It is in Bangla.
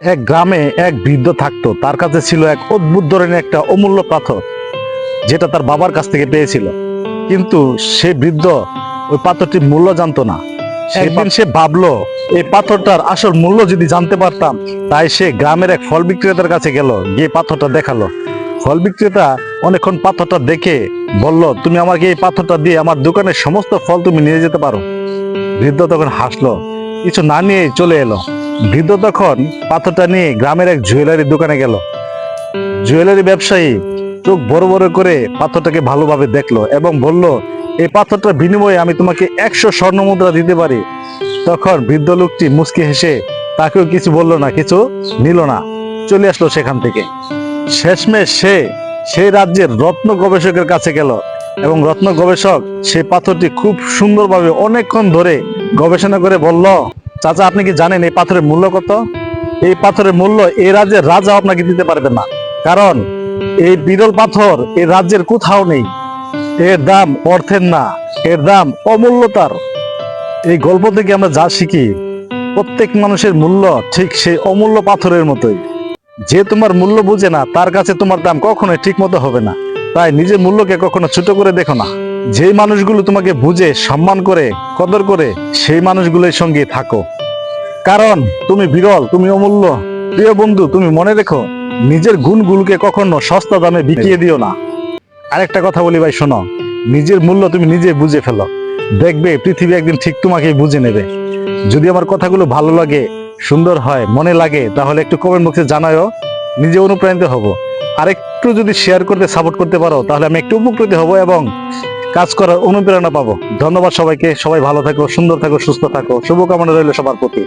এক গ্রামে এক বৃদ্ধ থাকতো। তার কাছে ছিল এক অদ্ভুত ধরনের একটা অমূল্য পাথর, যেটা তার বাবার কাছ থেকে পেয়েছিল। কিন্তু সে বৃদ্ধ ওই পাথরটির মূল্য জানতো না। একদিন সে ভাবলো, এই পাথরটার আসল মূল্য যদি জানতে পারতাম। তাই সে গ্রামের এক ফল বিক্রেতার কাছে গেল, গিয়ে পাথরটা দেখালো। ফল বিক্রেতা অনেকক্ষণ পাথরটা দেখে বলল, তুমি আমাকে এই পাথরটা দিয়ে আমার দোকানের সমস্ত ফল তুমি নিয়ে যেতে পারো। বৃদ্ধ তখন হাসলো, কিছু না নিয়ে চলে এলো। বৃদ্ধ তখন পাথরটা নিয়ে গ্রামের এক জুয়েলারি দোকানে গেল। জুয়েলারি ব্যবসায়ী চোখ বড় বড় করে পাথরটাকে ভালোভাবে দেখলো এবং বলল, এই পাথরটার বিনিময়ে আমি তোমাকে 100 স্বর্ণ মুদ্রা দিতে পারি। তখন বৃদ্ধ লোকটি মুচকি হেসে তাকেও কিছু বললো না, কিছু নিল না, চলে আসলো সেখান থেকে। শেষমেশ সে সেই রাজ্যের রত্ন গবেষকের কাছে গেল এবং রত্ন গবেষক সেই পাথরটি খুব সুন্দরভাবে অনেকক্ষণ ধরে গবেষণা করে বলল, চাচা, আপনি কি জানেন এই পাথরের মূল্য কত? এই পাথরের মূল্য এই রাজ্যের রাজা আপনাকে দিতে পারবে না, কারণ এই বিরল পাথর এই রাজ্যের কোথাও নেই। এর দাম অর্থের না, এর দাম অমূল্যতার। এই গল্প থেকে আমরা যা শিখি, প্রত্যেক মানুষের মূল্য ঠিক সেই অমূল্য পাথরের মতোই। যে তোমার মূল্য বুঝে না, তার কাছে তোমার দাম কখনোই ঠিক মতো হবে না। তাই নিজের মূল্যকে কখনো ছোট করে দেখো না। যেই মানুষগুলো তোমাকে বুঝে, সম্মান করে, কদর করে, সেই মানুষগুলোর সঙ্গে থাকো, কারণ তুমি বিরল, তুমি অমূল্য। প্রিয় বন্ধু, তুমি মনে রেখো, নিজের গুণগুলোকে কখনো সস্তা দামে বিকিয়ে দিও না। আরেকটা কথা বলি ভাই, শোনো, নিজের মূল্য তুমি নিজে বুঝে ফেলো, দেখবে পৃথিবী একদিন ঠিক তোমাকেই বুঝে নেবে। যদি আমার কথাগুলো ভালো লাগে, সুন্দর হয়, মনে লাগে, তাহলে একটু কমেন্ট বক্সে জানাও, নিজে অনুপ্রাণিত হব। আর একটু যদি শেয়ার করতে, সাপোর্ট করতে পারো, তাহলে আমি একটু উপকৃত হব এবং কাজ করার অনুপ্রেরণা পাবো। ধন্যবাদ সবাইকে। সবাই ভালো থাকো, সুন্দর থাকো, সুস্থ থাকো। শুভকামনা রইল সবার প্রতি।